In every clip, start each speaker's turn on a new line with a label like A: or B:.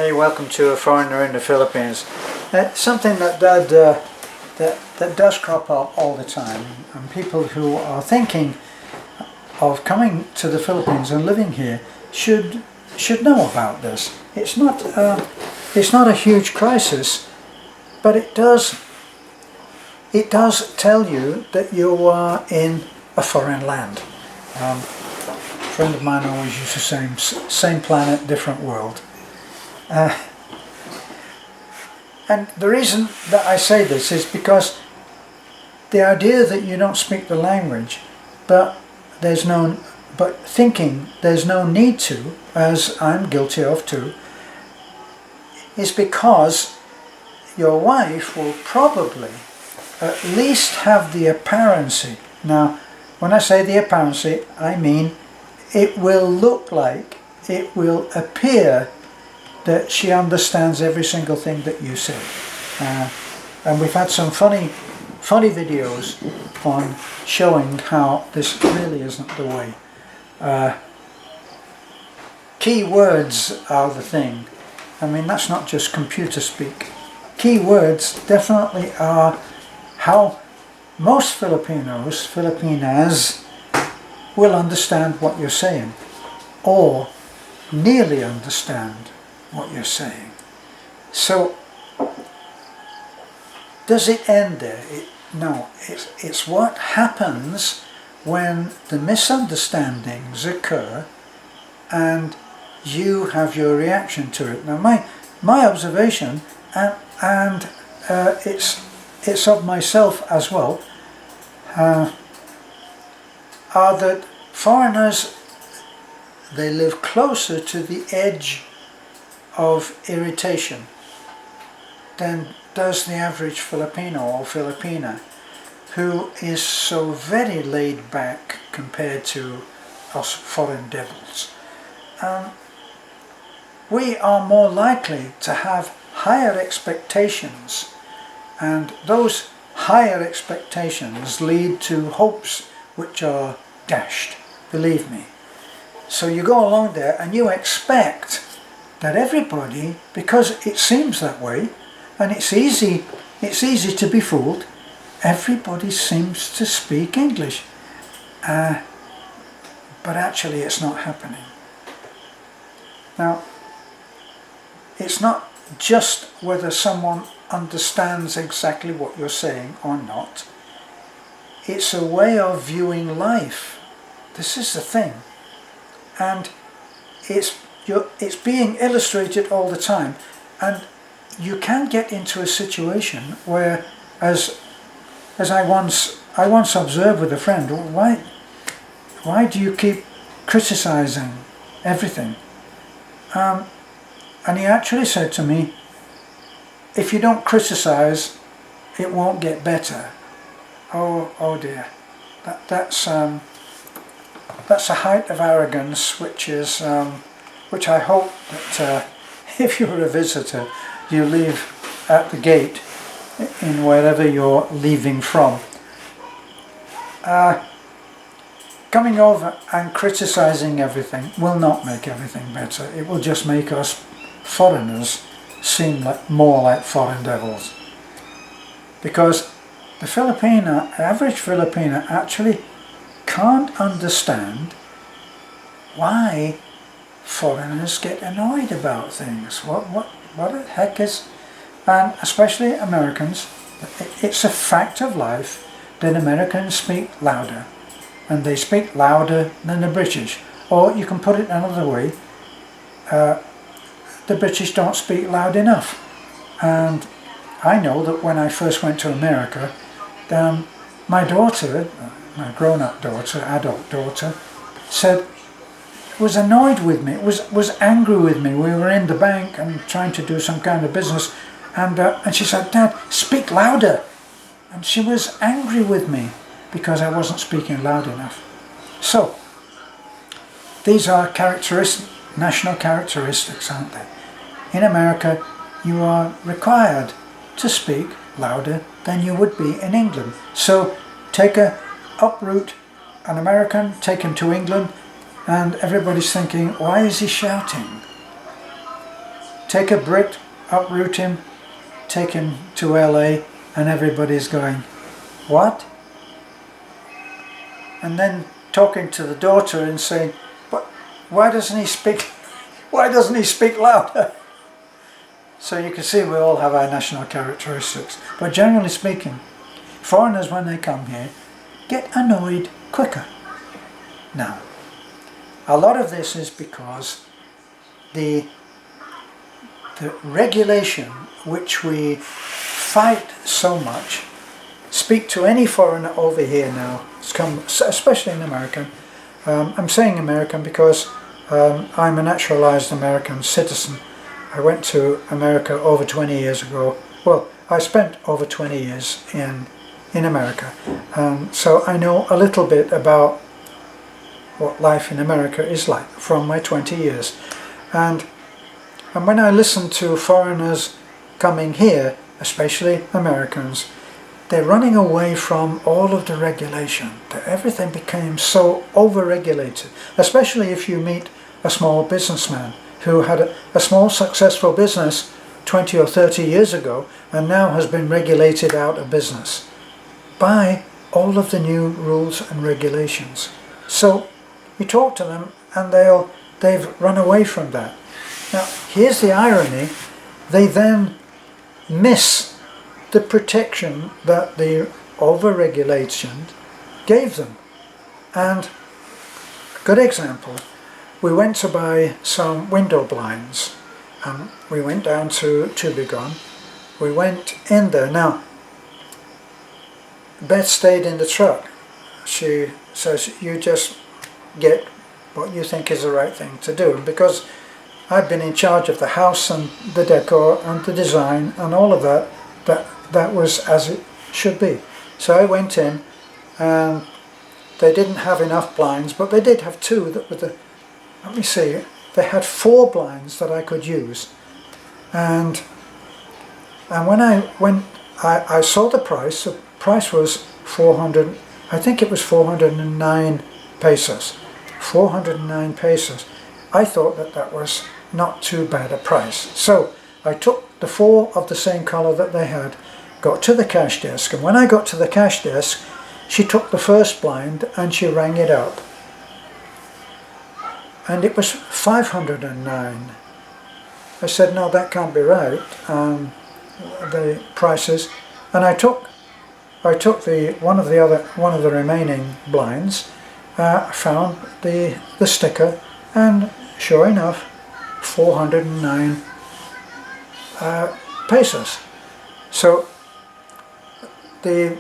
A: Hey, welcome to A Foreigner in the Philippines. Something that does crop up all the time, and people who are thinking of coming to the Philippines and living here should know about this. It's not a huge crisis, but it does tell you that you are in a foreign land. A friend of mine always used to say, same planet, different world. And the reason that I say this is because the idea that you don't speak the language, but thinking there's no need to, as I'm guilty of too, is because your wife will probably at least have the apparency. Now, when I say the apparency, I mean it will look like, it will appear that she understands every single thing that you say. And we've had some funny videos on showing how this really isn't the way. Key words are the thing. I mean, that's not just computer speak. Key words definitely are how most Filipinas will understand what you're saying, or nearly understand what you're saying. So, does it end there? No, it's what happens when the misunderstandings occur and you have your reaction to it. Now, my observation, and it's of myself as well, are that foreigners, they live closer to the edge of irritation than does the average Filipino or Filipina, who is so very laid back compared to us foreign devils. We are more likely to have higher expectations, and those higher expectations lead to hopes which are dashed, believe me. So you go along there and you expect that everybody, because it seems that way, and it's easy to be fooled, everybody seems to speak English. But actually it's not happening. Now, it's not just whether someone understands exactly what you're saying or not. It's a way of viewing life. This is the thing. And it's being illustrated all the time, and you can get into a situation where, as I once observed with a friend, why do you keep criticizing everything? And he actually said to me, if you don't criticize, it won't get better. Oh dear, that's a height of arrogance, which I hope that if you're a visitor, you leave at the gate in wherever you're leaving from. Coming over and criticizing everything will not make everything better. It will just make us foreigners seem more like foreign devils. Because the average Filipina actually can't understand why foreigners get annoyed about things. What the heck is, and especially Americans, it's a fact of life that Americans speak louder, and they speak louder than the British. Or you can put it another way, the British don't speak loud enough. And I know that when I first went to America, my daughter, my grown-up daughter, adult daughter, was annoyed with me, was angry with me. We were in the bank and trying to do some kind of business, and she said, "Dad, speak louder." And she was angry with me because I wasn't speaking loud enough. So, these are national characteristics, aren't they? In America, you are required to speak louder than you would be in England. So, uproot an American, take him to England, and everybody's thinking, why is he shouting? take a Brit, uproot him, take him to LA, and everybody's going, what? And then talking to the daughter and saying, but why doesn't he speak louder? So you can see we all have our national characteristics. But generally speaking, foreigners, when they come here, get annoyed quicker. Now, a lot of this is because the regulation which we fight so much. Speak to any foreigner over here now, it's come, especially in America. I'm saying American because I'm a naturalized American citizen. I went to America over 20 years ago. Well, I spent over 20 years in America, so I know a little bit about what life in America is like from my 20 years. And when I listen to foreigners coming here, especially Americans, they're running away from all of the regulation. Everything became so over-regulated, especially if you meet a small businessman who had a small successful business 20 or 30 years ago and now has been regulated out of business by all of the new rules and regulations. So you talk to them and they've run away from that. Now here's the irony, they then miss the protection that the over-regulation gave them. And a good example, we went to buy some window blinds and we went down to Tubigon. We went in there. Now Beth stayed in the truck. She says, you just get what you think is the right thing to do. And because I've been in charge of the house and the decor and the design and all of that, that was as it should be. So I went in and they didn't have enough blinds, but they did have two that were let me see, they had 4 blinds that I could use. And when I saw the price was 400, I think it was 409 pesos. 409 pesos. I thought that was not too bad a price. So I took the 4 of the same color that they had, got to the cash desk, and when I got to the cash desk, she took the first blind and she rang it up. And it was 509. I said, no, that can't be right, the prices. And I took one of the remaining blinds, found the sticker, and sure enough, 409 pesos. So the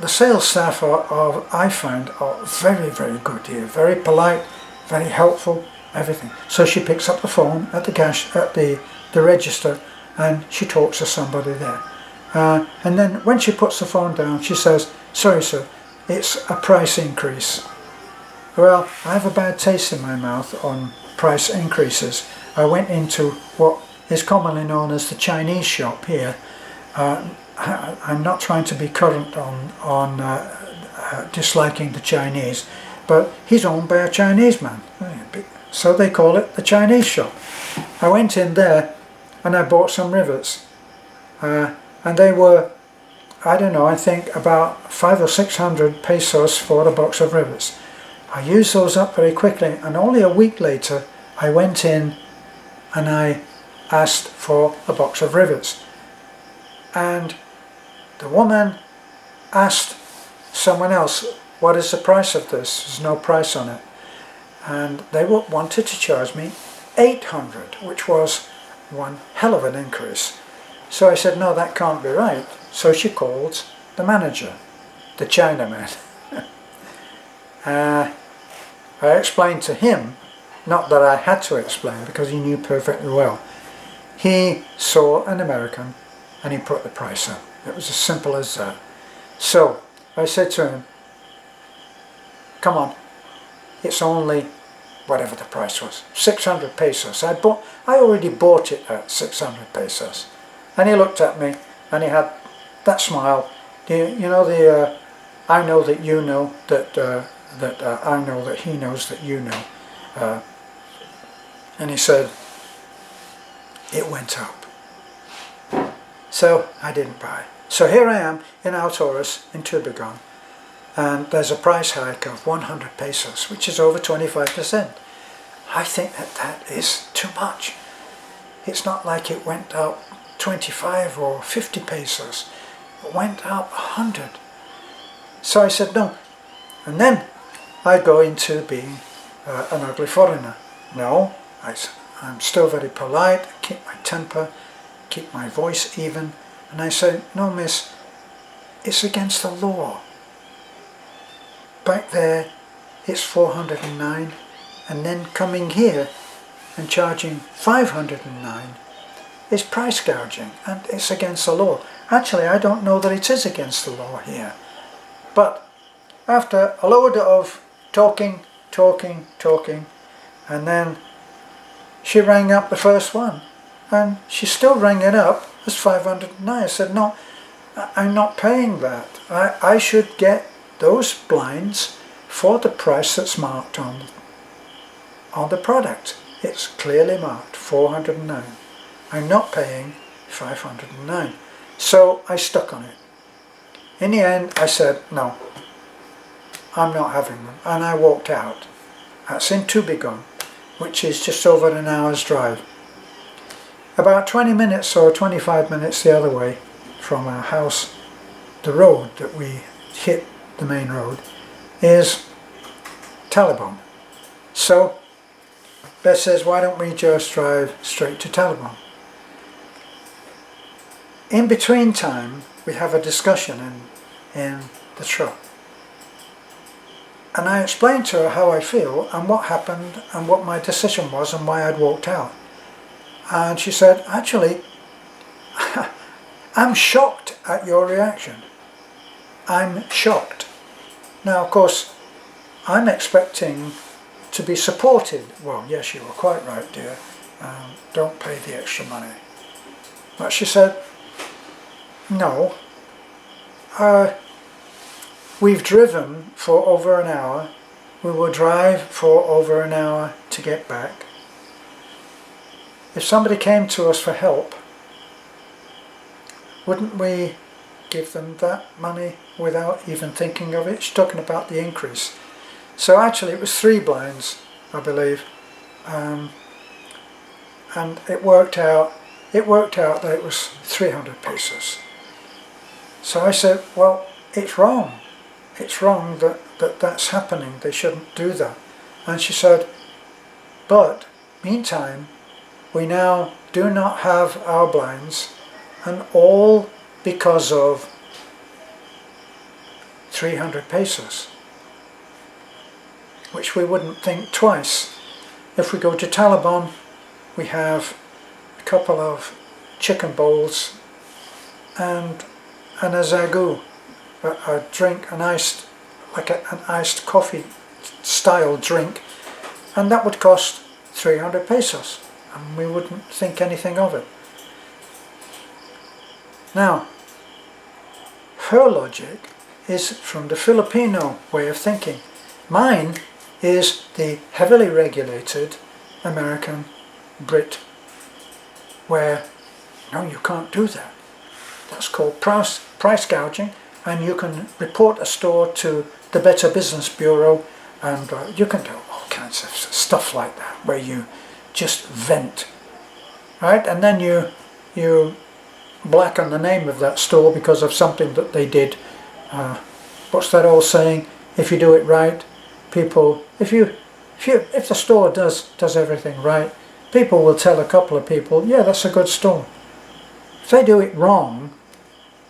A: sales staff I find are very, very good here, very polite, very helpful, everything. So she picks up the phone at the register and she talks to somebody there. And then when she puts the phone down, she says, sorry sir, it's a price increase. Well, I have a bad taste in my mouth on price increases. I went into what is commonly known as the Chinese shop here. I'm not trying to be current on disliking the Chinese, but he's owned by a Chinese man, so they call it the Chinese shop. I went in there and I bought some rivets, and they were, I don't know, I think about 500 or 600 pesos for a box of rivets. I used those up very quickly, and only a week later I went in and I asked for a box of rivets, and the woman asked someone else, what is the price of this? There's no price on it. And they wanted to charge me 800, which was one hell of an increase. So I said, no, that can't be right. So she called the manager, the Chinaman. I explained to him, not that I had to explain because he knew perfectly well. He saw an American and he put the price up. It was as simple as that. So I said to him, come on, it's only whatever the price was, 600 pesos. I already bought it at 600 pesos. And he looked at me and he had that smile. You know, the I know that you know that I know that he knows that you know. And he said, it went up. So I didn't buy. So here I am in Alturas in Tubigon, and there's a price hike of 100 pesos, which is over 25%. I think that that is too much. It's not like it went up 25 or 50 pesos. It went up 100. So I said no. And then I go into being an ugly foreigner. No, I'm still very polite, keep my temper, keep my voice even. And I say, no miss, it's against the law. Back there it's 409, and then coming here and charging 509 is price gouging, and it's against the law. Actually, I don't know that it is against the law here. But after a load of talking, and then she rang up the first one, and she still rang it up as 509. I said, no, I'm not paying that. I should get those blinds for the price that's marked on the product. It's clearly marked 409. I'm not paying 509. So I stuck on it. In the end I said, no, I'm not having them, and I walked out. That's in Tubigon, which is just over an hour's drive. About 20 minutes or 25 minutes the other way from our house, the road that we hit, the main road, is Talibon. So Beth says, why don't we just drive straight to Talibon? In between time, we have a discussion in the truck. And I explained to her how I feel and what happened and what my decision was and why I'd walked out. And she said, actually, I'm shocked at your reaction. I'm shocked. Now, of course, I'm expecting to be supported. Well, yes, you were quite right, dear. Don't pay the extra money. But she said, no. We've driven for over an hour. We will drive for over an hour to get back. If somebody came to us for help, wouldn't we give them that money without even thinking of it? She's talking about the increase. So actually it was 3 blinds, I believe, and it worked out that it was 300 pesos. So I said, well, it's wrong. It's wrong that that's happening. They shouldn't do that. And she said, but meantime, we now do not have our blinds, and all because of 300 pesos, which we wouldn't think twice. If we go to Talibon, we have a couple of chicken bowls and an azagu, a drink, an iced coffee style drink, and that would cost 300 pesos, and we wouldn't think anything of it. Now, her logic is from the Filipino way of thinking. Mine is the heavily regulated American Brit, where no, you can't do that. That's called price gouging, and you can report a store to the Better Business Bureau, and you can do all kinds of stuff like that, where you just vent, right? And then you blacken the name of that store because of something that they did. What's that old saying? If you do it right, people, if the store does everything right, people will tell a couple of people, yeah, that's a good store. If they do it wrong,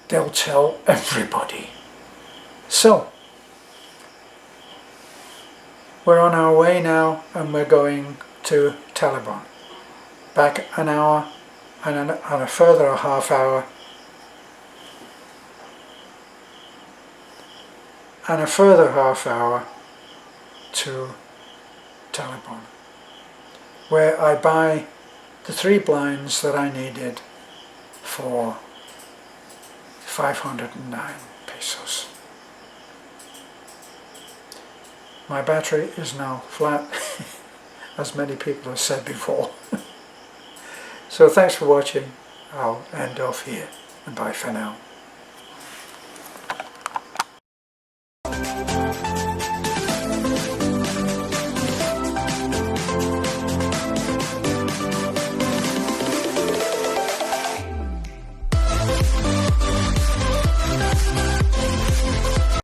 A: they'll tell everybody. So we're on our way now, and we're going to Talibon. Back an hour and a further half hour, and a further half hour to Talibon, where I buy the 3 blinds that I needed for 509 pesos. My battery is now flat, as many people have said before. So thanks for watching. I'll end off here, and bye for now.